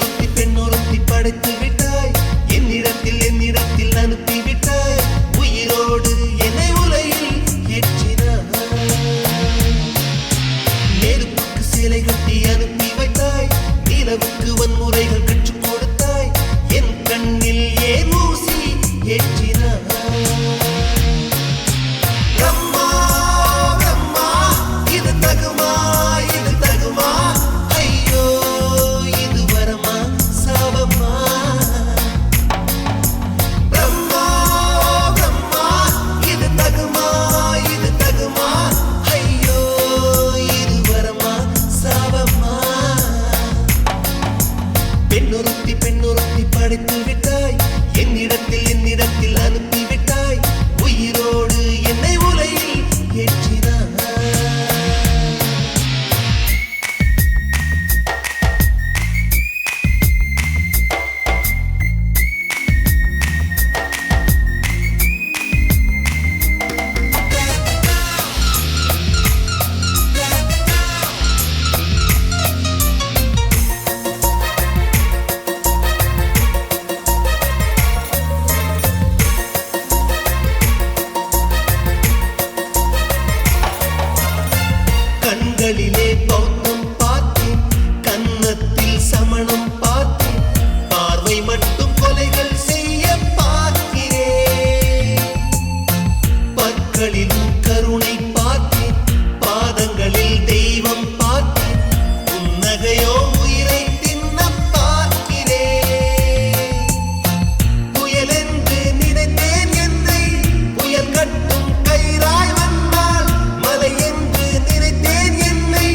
பெண்ணொருத்தி படைத்து விட்டாய் என்னிடத்தில் அனுப்பிவிட்டாய் உயிரோடு என்னை உலையில் ஏற்றினாய் நெருப்புக்கு சிலை கட்டி அனுப்பி வைத்தாய் நிலவுக்கு வன்முறைகள் கற்றுக் கொடுத்தாய் என் கண்ணில் ஏன் ஊசி ஏற்றினாய் பெண்ணொருத்தி படைத்து விட்டாய் என்னிடத்தில் அனுப்பிவிட்டாய் உயிரோடு என்னை உலையில் ஏற்றினாய் கண்களிலே பௌத்தம் பார்த்தேன் கன்னத்தில் சமணம் பார்த்தேன் பார்வை மட்டும் கொலைகள் செய்ய பார்க்கிறேன் பற்களிலும் கருணை பார்த்தேன் பாதங்களில் தெய்வம் பார்த்தேன் புன்னகையோ உயிரை தின்ன பார்க்கிறேன் புயல் என்று நினைத்தேன் என்னை புயல் கட்டும் கயிறாய் வந்தால் மலை என்று நினைத்தேன் என்னை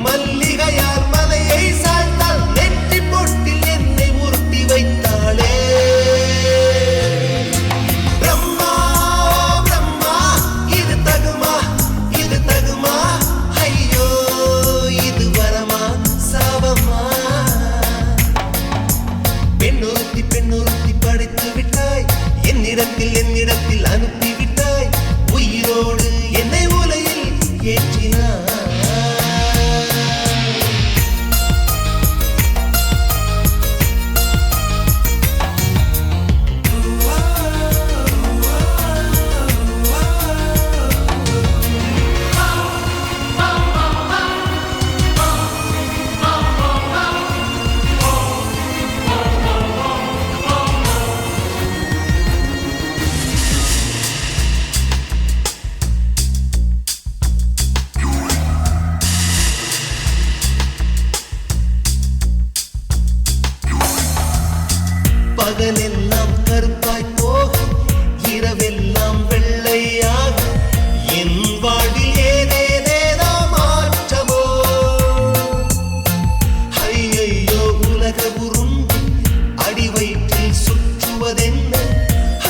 மல்லிகையால் மலையை சாய்த்தால் நெற்றி பொட்டில் என்னை உருட்டி வைத்தாளே பிரம்மா பிரம்மா இது தகுமா ஐயோ இது வரமா சாபமா பெண்ணொருத்தி படைத்து விட்டாய் என்னிடத்தில் அனுப்பிவிட்டாய் உயிரோடு என்னை உலையில் ஏற்றினாய் பகலெல்லாம் கருப்பாய் போக இரவெல்லாம் வெள்ளையாக என் வாழ்வில் ஏதேதேதோ மாற்றமோ ஐயையோ உலக உருண்டு அடி வயிற்றில் சுற்றுவதென்ன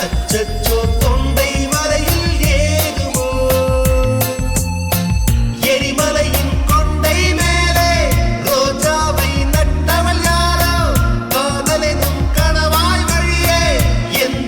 அச்சச்சோ தொண்டை வரையில் ஏதுமோ எரிமலையின் கொண்டை மேலே ரோஜாவை நட்டவள் யாரோ காதலெனும் கணவாய் வழியே எந்த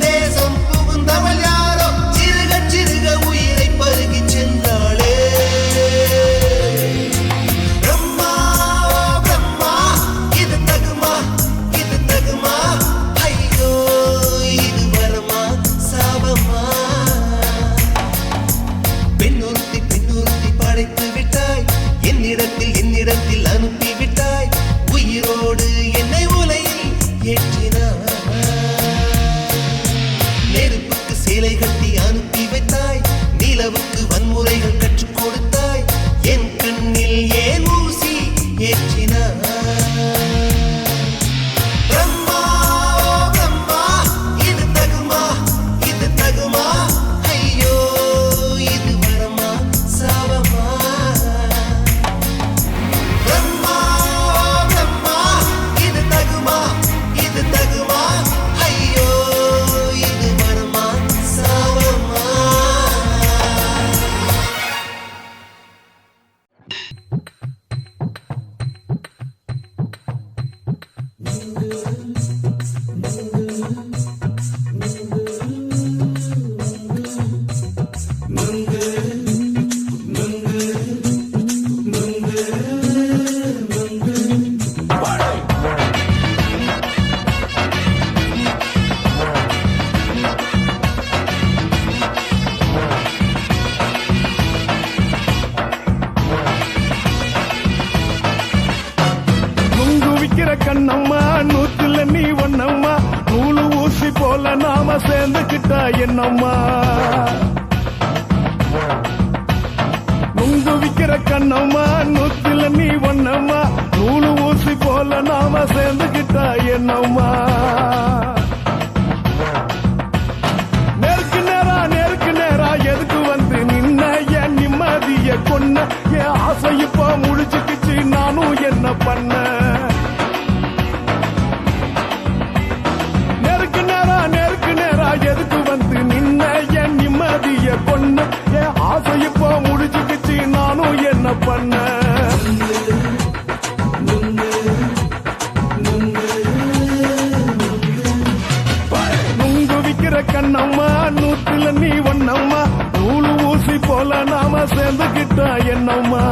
சேர்ந்துக்கிட்டா என்னம்மா நுங்கு விக்கிற கண்ணம்மா நூத்துல நீ ஒன்னம்மா நூலு ஊசி போல நாம சேர்ந்துக்கிட்டா என்னம்மா நேருக்கு நேரா எதுக்கு வந்து நின்ன என் நிம்மதிய கொன்ன என் ஆசை இப்ப முடிச்சுக்கிச்சு நானும் என்ன பண்ண நேருக்கு நேரா எதுக்கு வந்து நின்ன என் நிம்மதிய கொன்ன என் ஆசை இப்ப முடிச்சுக்கிச்சு நானும் என்ன பண்ண நுங்கு விக்கிற கண்ணம்மா நூத்துல நீ ஒன்னம்மா நூலு ஊசி போல நாம சேர்ந்துக்கிட்டா என்னம்மா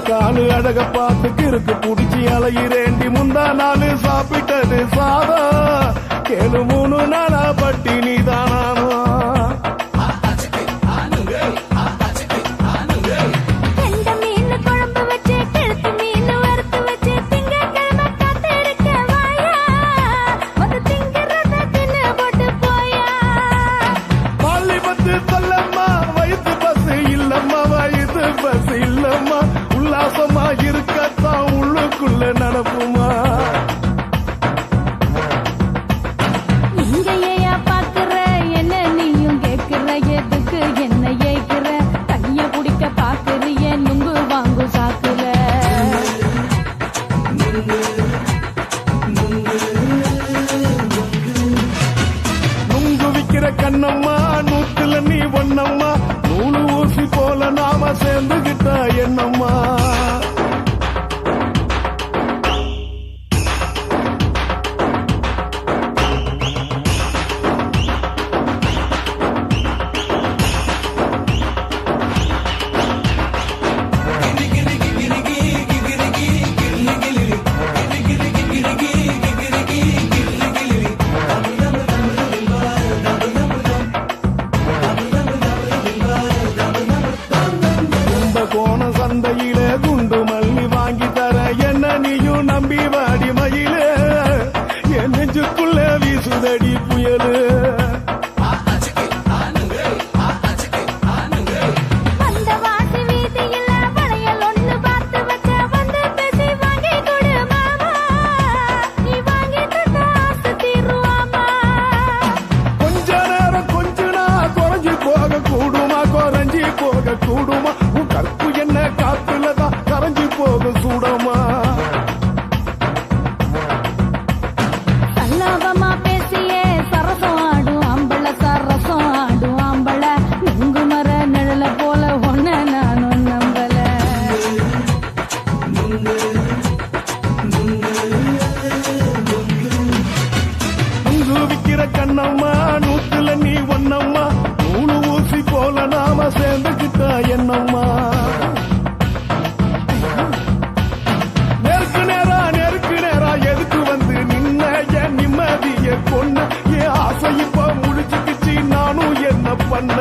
காலு அழக பார்த்து கிறுக்கு புடிச்சி அலையிறேண்டி முந்தா நாலு சாப்பிட்டது சாதம் கேளு 3 நாளா பட்டினி தானானோ உல்லாசமா இருக்கத்தான் உள்ளுக்குள்ள நடப்புமா இங்க ஏயா பாக்குற என்ன நீயும் கேக்குற எதுக்கு என்ன ஏய்க்கிற கைய பிடிக்க பாக்குறிய நுங்கு வாங்கு சாக்குற நுங்கு விக்கிற கண்ணம்மா நூத்துல நீ ஒன்னம்மா நூலு ஊசி போல நாம சேர்ந்துகிட்டா என்னம்மா சந்தையிலே குண்டு மல்லி வாங்கி தர என்ன நீயும் நம்பி வாடி மயிலே என் நெஞ்சுக்குள்ள வீசுதடி புயலு கொஞ்ச நேரம் கொஞ்சனா குறைஞ்சி போக கூடுமா குறைஞ்சி போக கூடுமா கற்பு என்ன காத்துலதான் கரைஞ்சி போக சூடமா சல்லாபமா பேசியே சரசம் ஆடும் ஆம்பள சரசம் ஆடும் ஆம்பள நுங்கு மர நிழல போல ஒன்ன நானும் நம்பல நுங்கு விக்கிற கண்ணம்மா நூத்துல நீ ஒன்னம்மா நூலு ஊசி போல நாம சேர்ந்துக்கிட்டா என்னம்மா நேருக்கு நேரா எதுக்கு வந்து நின்ன என் நிம்மதிய கொன்ன என் ஆசை இப்ப முடிச்சுக்கிச்சு நானும் என்ன பண்ண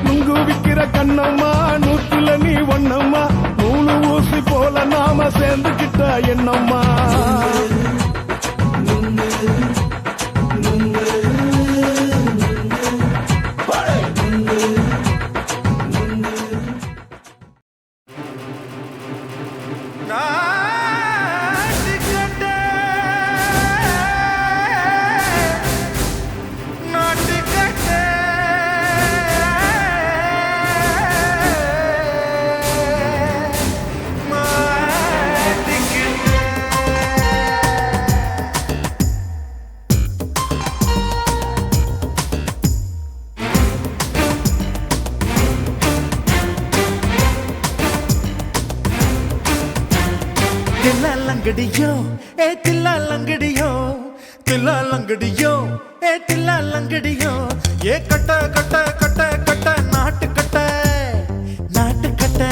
நுங்கு விக்கிற கண்ணம்மா நூத்துல நீ ஒன்னம்மா நூலு ஊசி போல நாம சேர்ந்துக்கிட்டா என்னம்மா லங்கடியோ ஏ தில்லா லங்கடியோ தில்லா லங்கடியோ ஏ தில்லா லங்கடியோ ஏ கட்ட கட்ட கட்ட கட்ட நாட்டு கட்ட நாட்டு கட்ட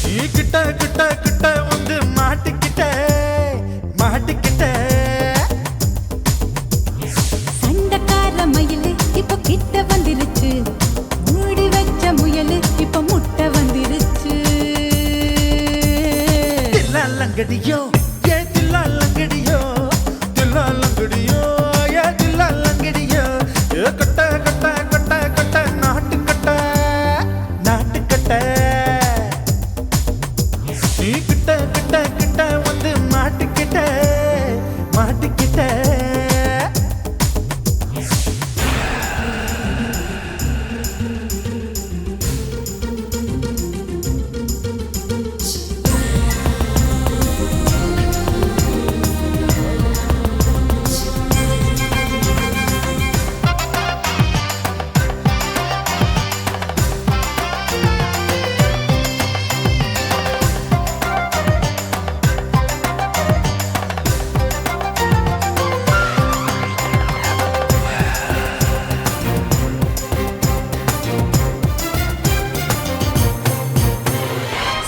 நீ கிட்ட கிட்ட கிட்ட வந்து மாட்டிக்கிட்ட மாட்டிக்கிட்ட சண்டக்கார மயிலு இப்ப கிட்ட வந்துருச்சு மூடி வச்ச முயலு இப்ப முட்டை வந்துருச்சு தில்லா லங்கடியோ ஏ தில்லா லங்கடியோ தில்லா லங்கடியோ ஏ தில்லா லங்கடியோ ஏ கட்ட கட்ட கட்ட கட்ட நாட்டு கட்ட நாட்டு கட்ட நீ கிட்ட கிட்ட கிட்ட வந்து மாட்டிக்கிட்ட மாட்டிக்கிட்ட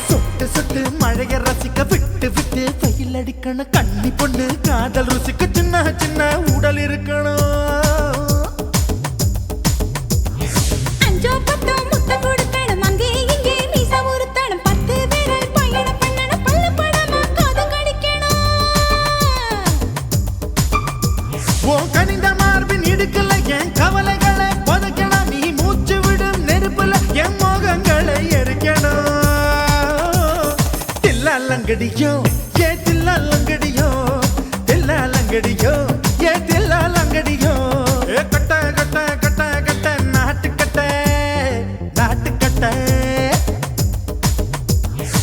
சொட்டு சொட்டு மழைய ரசிக்க விட்டு விட்டு வெயில் அடிக்கணும் கண்ணி பொண்ணு காதல் ருசிக்க சின்ன சின்ன உடல் இருக்கணும் அஞ்சோ பத்தோ முட்டை கொடுக்கணும் அங்கே இங்கே மீசா உருத்தணும் 10 விரல் பயணம் பண்ணணும் பல்ல படமா காது கடிக்கணும் ஓ கனிந்த மார்பின் இடுக்கல என் கவலைகளை புதைக்கணும் நீ மூச்சு விடும் நெருப்புல என் மோகங்களை எரிக்கணும் தில்லா லங்கடியோ ஏ தில்லா லங்கடியோ தில்லா லங்கடியோ ஏ தில்லா லங்கடியோ ஏ கட்ட கட்ட கட்ட கட்ட நாட்டு கட்ட நாட்டு கட்ட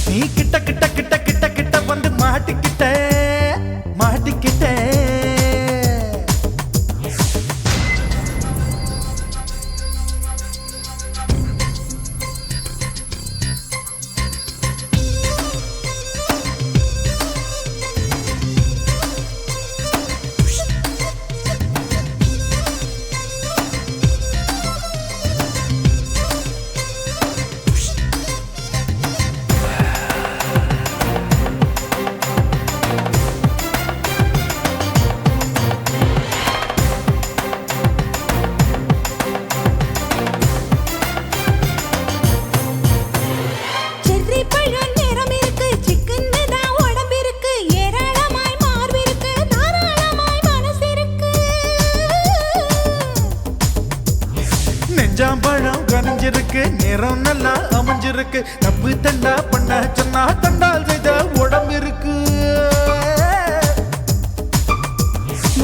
நீ கிட்ட கிட்ட கிட்ட கிட்ட கிட்ட வந்து மாட்டிக்கிட்ட மாட்டிக்கிட்ட செர்ரி பழம் நிறம் இருக்கு சிக்கன்னு தான் உடம்பு இருக்கு ஏராளமாய் மார்பு இருக்கு தாராளமாய் மனசு இருக்கு நெஞ்சாம்பழம் கனிஞ்சிருக்கு நிறம் நல்லா அமைஞ்சிருக்கு தப்பு தண்டா பண்ண சொன்னா தண்டால் செய்த உடம்பு இருக்கு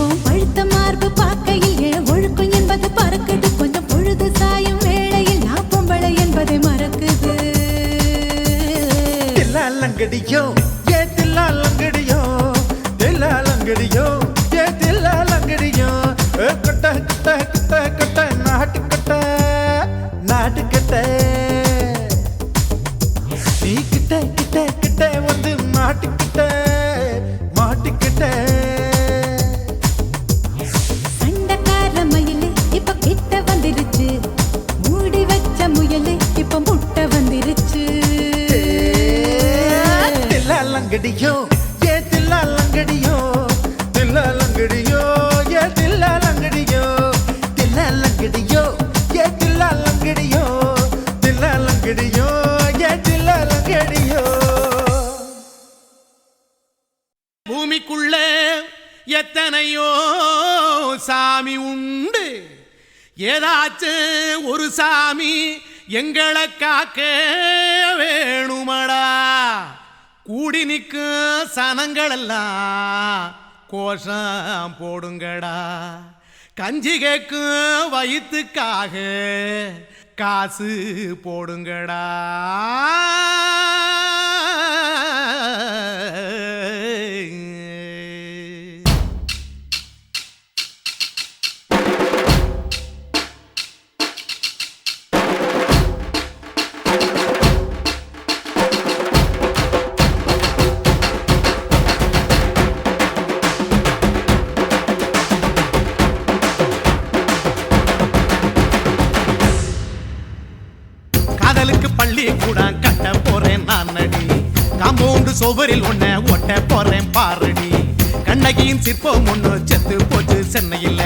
உன் பழுத்த மார்பு பார்க்கையில் என் ஒழுக்கம் என்பது பறக்குது கொஞ்சம் பொழுது சாயும் வேளையில் நான் பொம்பளை என்பதை மறக்குது தில்லா லங்கடியோ ஏ தில்லா லங்கடியோ தில்லா லங்கடியோ ஏ தில்லா லங்கடியோ ஏ கட்ட கட்ட கட்ட கட்ட நாட்டு கட்ட நாட்டு கட்ட நீ கிட்ட கிட்ட கிட்ட வந்து மாட்டிக்கிட்ட மாட்டிக்கிட்ட சண்டக்கார மயிலு இப்ப கிட்ட வந்துருச்சு மூடி வச்ச முயலு இப்ப முட்டை வந்துருச்சு தில்லா லங்கடியோ ஏ தில்லா லங்கடியோ தில்லா லங்கடியோ ஏ தில்லா லங்கடியோ தில்லா லங்கடியோ ஏ தில்லா லங்கடியோ தில்லா லங்கடியோ ஏ தில்லா லங்கடியோ பூமிக்குள்ள எத்தனையோ சாமி உண்டு ஏதாச்சும் ஒரு சாமி எங்களை காக்க வேணுமடா கூடி நிற்கும் சனங்களெல்லாம் கோஷம் போடுங்கடா கஞ்சி கேக்கும் வயிற்றுக்காக காசு போடுங்கடா பள்ளி கூட கட்ட போறேன் நான் அடி காம்பவுண்டு சுவரில் ஒன்ன ஒட்ட போறேன் பாரடி கண்ணகியின் சிற்பம் ஒண்ணு செத்து போச்சு சென்னையில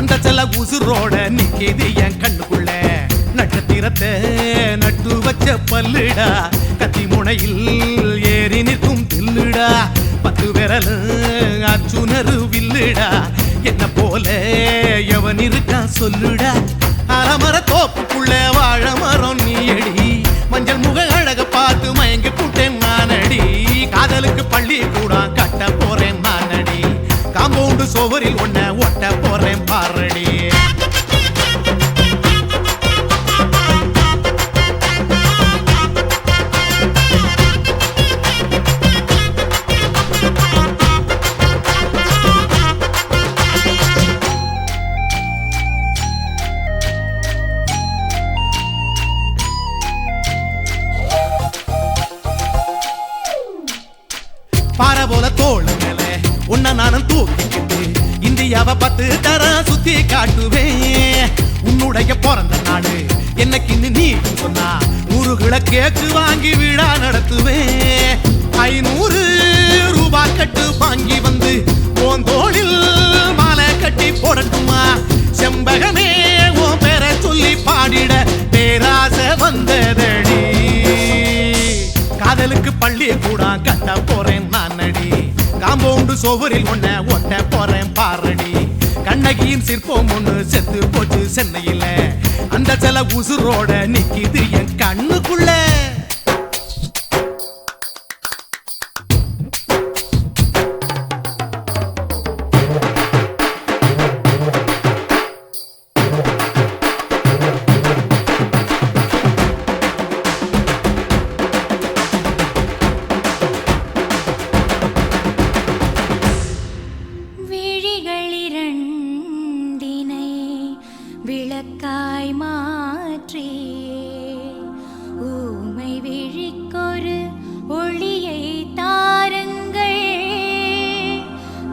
அந்த செல்ல உசுரோட நிக்கிது என் கண்ணுக்குள்ள நட்சத்திரத்தை நட்டு வச்ச பல்லுடா கத்தி முனையில் ஏறி நிற்கும் தில்லுடா 10 விரல் அச்சுணரு வில்லுடா என்ன போல எவன் இருக்கா சொல்லுடா அலமர தோப்புக்குள்ள வாழ மரம் நீ அடி மஞ்சள் முக அழக பார்த்து மயங்கி புட்டேன் நானடி காதலுக்கு பள்ளி கூட கட்ட போறேன் நானடி காம்பவுண்டு சுவரில் ஒன்ன ஒட்ட போறேன் பாரடி பாறை போல தோளு மேல உன்ன நானும் தூக்கிக்கிட்டு இந்தியாவை 10 தர சுத்தி காட்டுவேன் உன்னுடைய பிறந்த நாடு என்னைக்கு நீ சொன்னா 100 கிலோ கேக்கு வாங்கி விழா நடத்துவேன் 500 ரூபாய் கட்டு வாங்கி வந்து போந்தோளில் மாலை கட்டி போடட்டுமா செம்பகமே உன் பேரை சொல்லி பாடிட பேராசை வந்ததடி காதலுக்கு பள்ளி கூட கட்ட போறேன் நானடி காம்பவுண்டு சுவரில் ஒன்ன ஒட்ட போறேன் பாரடி கண்ணகியின் சிற்பம் ஒண்ணு செத்து போச்சு சென்னையில அந்த சில உசுரோட நிக்கிது என் கண்ணுக்குள்ள விளக்காய் மாற்றி ஊமை விழிக்கொரு ஒளியை தாருங்கள்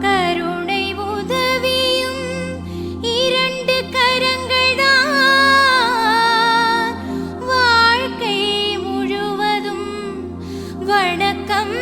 கருணை உதவியும் 2 கரங்கள்தான் வாழ்க்கை முழுவதும் வணக்கம்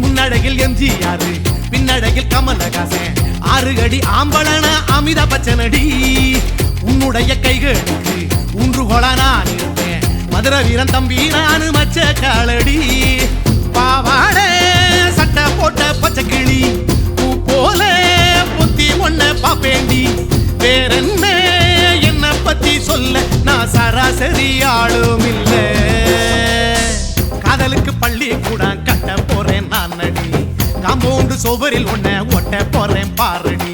முன்னழகில் எம்ஜிஆர் பின்னழகில் கமலஹாசன் 6 அடி ஆம்பளன அமிதாப் பச்சனடி உன்னுடைய கைகளுக்கு ஊன்றுகோலா நான் இருப்பேன் மதுரை வீரன் தம்பி நானு மச்ச காலடி பாவாட சட்டை போட்ட பச்சை கிளி பூ போல பொத்தி ஒன்ன பாப்பேண்டி வேறென்ன என்ன பத்தி சொல்ல நான் சராசரி ஆளும் இல்ல காதலுக்கு பள்ளி கூட கட்ட போறேன் நானடி காம்பவுண்டு சுவரில் ஒன்ன ஒட்ட போறேன் பாரடி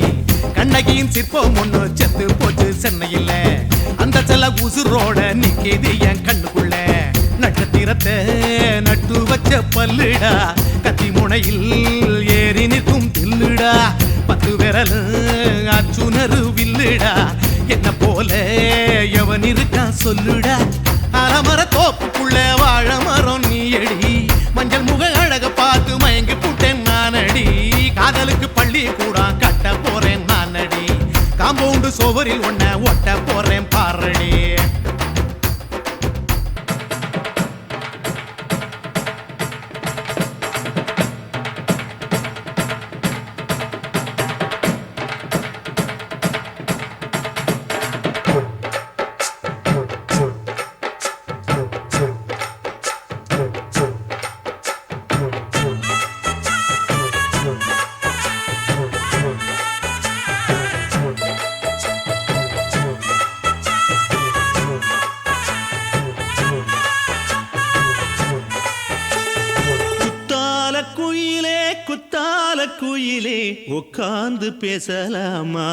கண்ணகியின் சிற்பம் ஒண்ணு செத்து போச்சு சென்னையில அந்த செல்ல உசுரோட நிக்கிது என் கண்ணுக்குள்ள நட்சத்திரத்தை நட்டு வச்ச பல்லுடா கத்தி முனையில் ஏறி நிற்கும் தில்லுடா 10 விரல் அச்சுணரு வில்லுடா என்ன போல எவன் இருக்கா சொல்லுடா அலமர தோப்புக்குள்ள வாழ மரம் நீ அடி மஞ்சள் முக அழக பார்த்து மயங்கி புட்டேன் நானடி காதலுக்கு பள்ளி கூட கட்ட போறேன் நானடி காம்பவுண்டு சுவரில் ஒன்ன ஒட்ட போறேன் பாரடி குயிலே உட்கார்ந்து பேசலாமா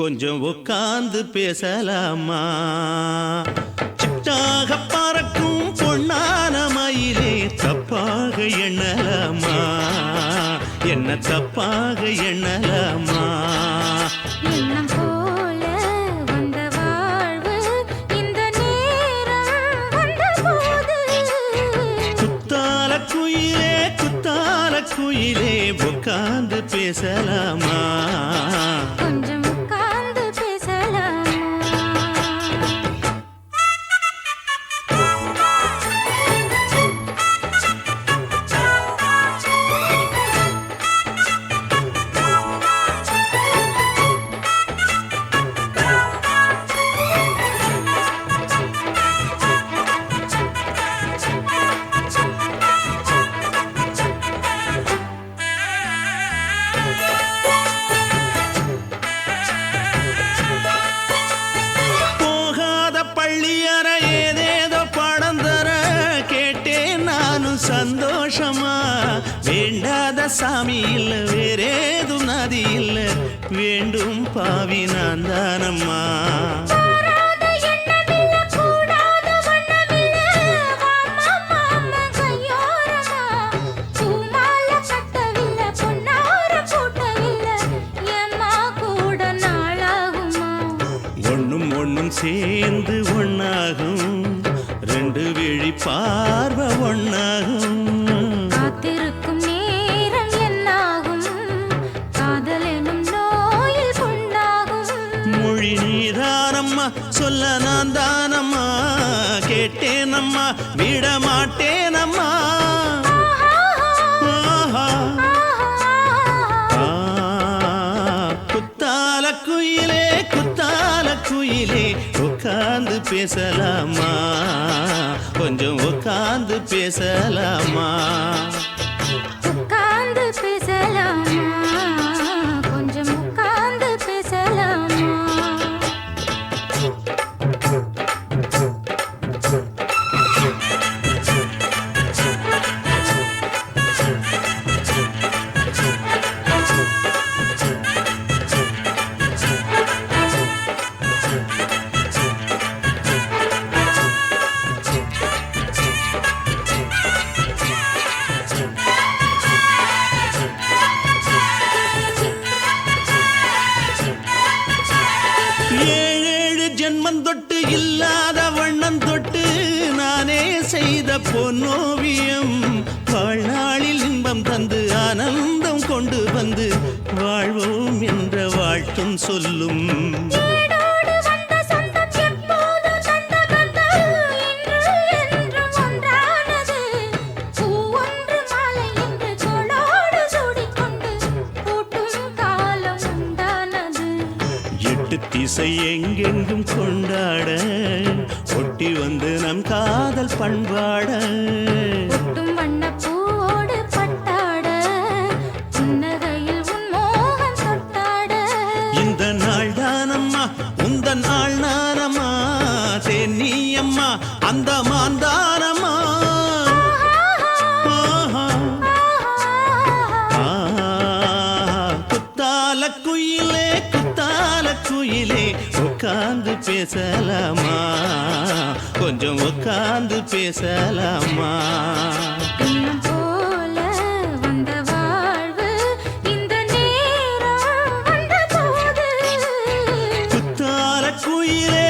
கொஞ்சம் உட்கார்ந்து பேசலாமா சிட்டாக பறக்கும் பொன்னான மயிலே என்ன தப்பாக எண்ணலாமா? எண்ணம் போல வந்த வாழ்வு இந்த நேரம் வந்தபோது குத்தால குயிலே உட்கார்ந்து பேசலாமா? கொஞ்சம் உட்கார்ந்து பேசலாமா? போகாத பள்ளியற ஏதேதோ படம் தர கேட்டேன் நானும் சந்தோஷமா. வேண்டாத சாமி இல்ல வேறேதும் நதி இல்ல வேண்டும் பாவி நான் தானம்மா. கூடாத எண்ணமில்ல கூடாத வண்ணமில்ல வாமா மாமா கையோரமா பூமால கட்டவில்லை பொன்னார கூட்டவில்லை ஏம்மா கூட நாளாகுமா? ஒண்ணும் சேர்ந்து ஒண்ணாகும் ரெண்டு விழி பார்வை ஒண்ணாகும். காத்திருக்கும் நேரம் என்னாகும் காதல் எனும் நோயில் புண்ணாகும். மொழி நீதானம்மா சொல்ல நான் தானம்மா. கேட்டேனம்மா விட மாட்டேனம்மா. ஆஹா. ஆ, குத்தால குயிலே உட்கார்ந்து பேசலாமா? கொஞ்சம் உட்கார்ந்து பேசலாமா? உட்கார்ந்து பேசலாமா? கொஞ்சம் உட்கார்ந்து பேசலாமா? ஏழேழு ஜென்மம் தொட்டு இல்லாத வண்ணம் தொட்டு நானே செய்த பொன்னோவியம் வாழ்நாளில் இன்பம் தந்து ஆனந்தம் கொண்டு வந்து வாழ்வோம் என்ற வாழ்த்தும் சொல்லும். ஏடோடு வந்த சொந்தம் எப்போதும் தந்த பந்தம் இன்று என்றும் ஒன்றானது. பூ ஒன்று மாலை என்று தோளோடு சூடிக்கொண்டு பூட்டும் காலம் உண்டானது. எட்டு திசை எங்கெங்கும் கொண்டாட ஒட்டி வந்து நம் காதல் பண்பாட. ஒட்டும் வண்ணப் பூவோடு பட்டாட புன்னகையில் உன் மோகம் தொட்டாட. இந்த நாள் தானம்மா உந்த நாள் நானம்மா. தென்னியம்மா அந்த மாந்தானம்மா. ஆஹா. ஆ, குத்தால குயிலே உட்கார்ந்து பேசலாமா? கொஞ்சம் உட்கார்ந்து பேசலாமா? எண்ணம் போல வந்த வாழ்வு இந்த நேரம் வந்தபோது குத்தால குயிலே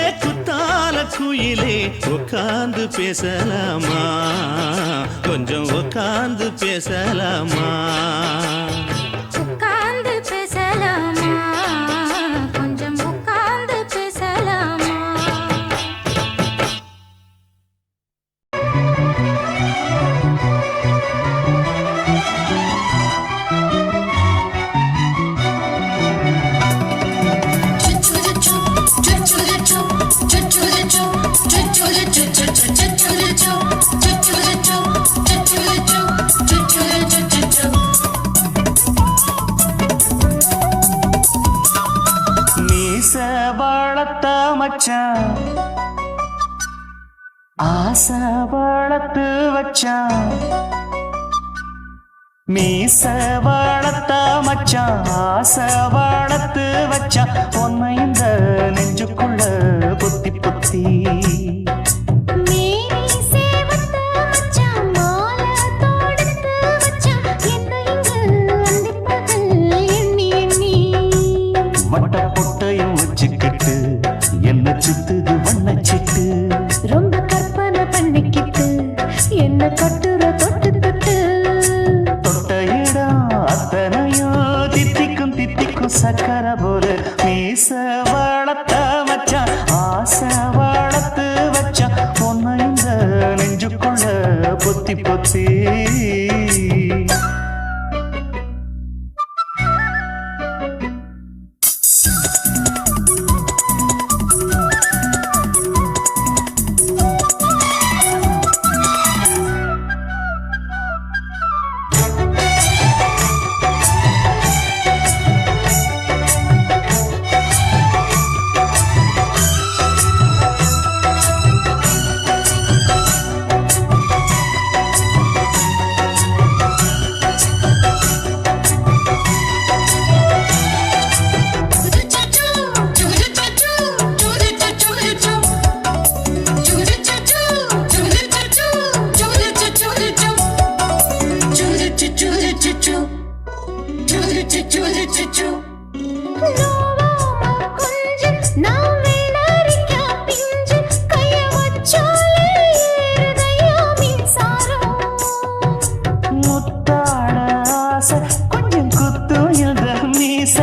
உட்கார்ந்து பேசலாமா? கொஞ்சம் உட்கார்ந்து பேசலாமா? உட்கார்ந்து பேசலாமா? கொஞ்சம் உட்கார்ந்து பேசலாமா? மீச வளர்த்த மச்சான் ஆசை வளர்த்து வச்சான். மீச வளர்த்த மச்சான் ஆசை வளர்த்து வச்சான். உன்னை இந்த நெஞ்சுக்குள்ள பொத்தி பொத்தி மேனி சேவத்த மச்சான் மாலை தொடுத்து வச்சான். என்ன இங்கு அந்திப்ப கட்டுற தொட்டு தொட்டு தொட்ட இடம் அத்தனையோ தித்திக்கும் தித்திக்கும் சக்கர போல மீச வளர்த்த மச்சான் ஆசை வளர்த்து வச்சான் பொண்ணு இந்த நெஞ்சுக்குள்ள பொத்தி பொத்தி கொஞ்சம் குத்தும் இந்த மீச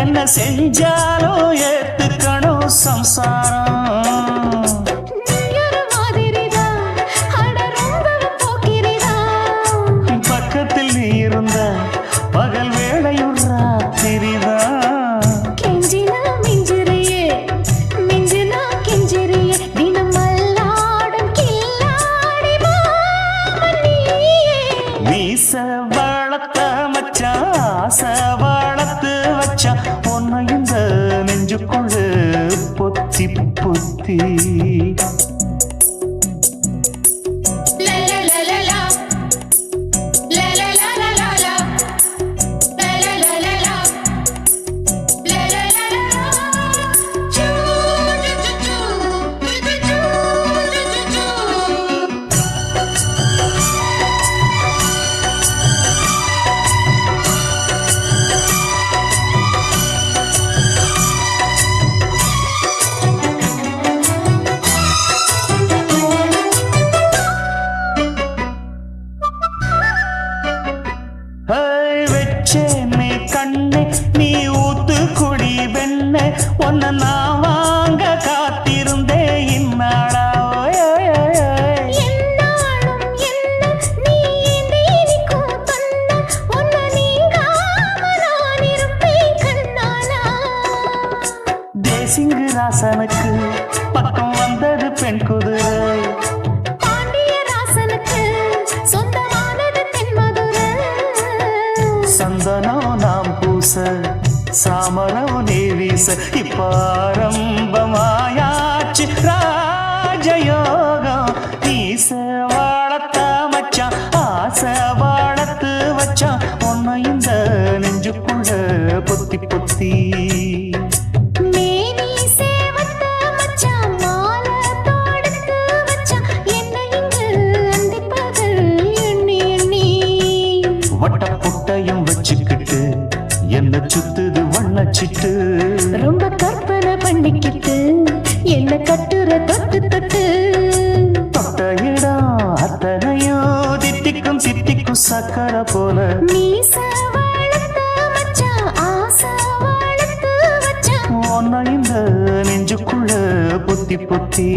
என்ன செஞ்சாலும் ஏத்துக்கணும் சம்சாரம் பக்கத்தில் நீ இருந்த பகல் வேளையும் ராத்திரிதான் கெஞ்சினா மிஞ்சிறியே மிஞ்சினா கெஞ்சிறியே தினம் மல்லாடும் கில்லாடி மாமணியே மீச வளர்த்த மச்சான் ஆசை வளர்த்து வச்சான் பொண்ணு இந்த நெஞ்சுக்குள்ள பொத்தி பொத்தி வச்சேனே கண்ணே நீ ஊத்து குடி வெண்ணே ஒன்ன நான் வாங்க காத்திருந்தே இந்நாளா என்னாலும் என்ன நீ நீதிக்கும் தன்ன உன்னை நீங்காம நான் இருப்பேன் கண்ணாலா தேசிங்கு ராசனுக்கு பக்கம் வந்தது பெண் குதிரை பாண்டியராசனுக்கு சொந்தமானது தென்மதுரை சந்தனம் நாம் பூச சாமரம் நீ வீச இப்பாரம்பமாயாச்சு ராஜயோகம் நீச வளர்த்த மச்சான் ஆசை வளர்த்து வச்சான் பொண்ணு இந்த நெஞ்சுக்குள்ள பொத்தி பொத்தி மேனி சேவத்த மச்சான் மாலை தொடுத்து வச்சான் என்ன இங்கு அந்திப்பகல் எண்ணி எண்ணி வட்ட புட்டையும் வச்சுக்கிட்டு என்ன சுத்துது வண்ணச்சிட்டு ரொம்ப கற்பனை பண்ணிக்கிட்டு என்ன கட்டுற தொட்டு தொட்டு தொட்ட இடம் அத்தனையோ தித்திக்கும் தித்திக்கும் சக்கர போல மீச வளர்த்த மச்சான் ஆசை வளர்த்து வச்சான் ஒன்ன இந்த நெஞ்சுக்குள்ள பொத்தி பொத்தி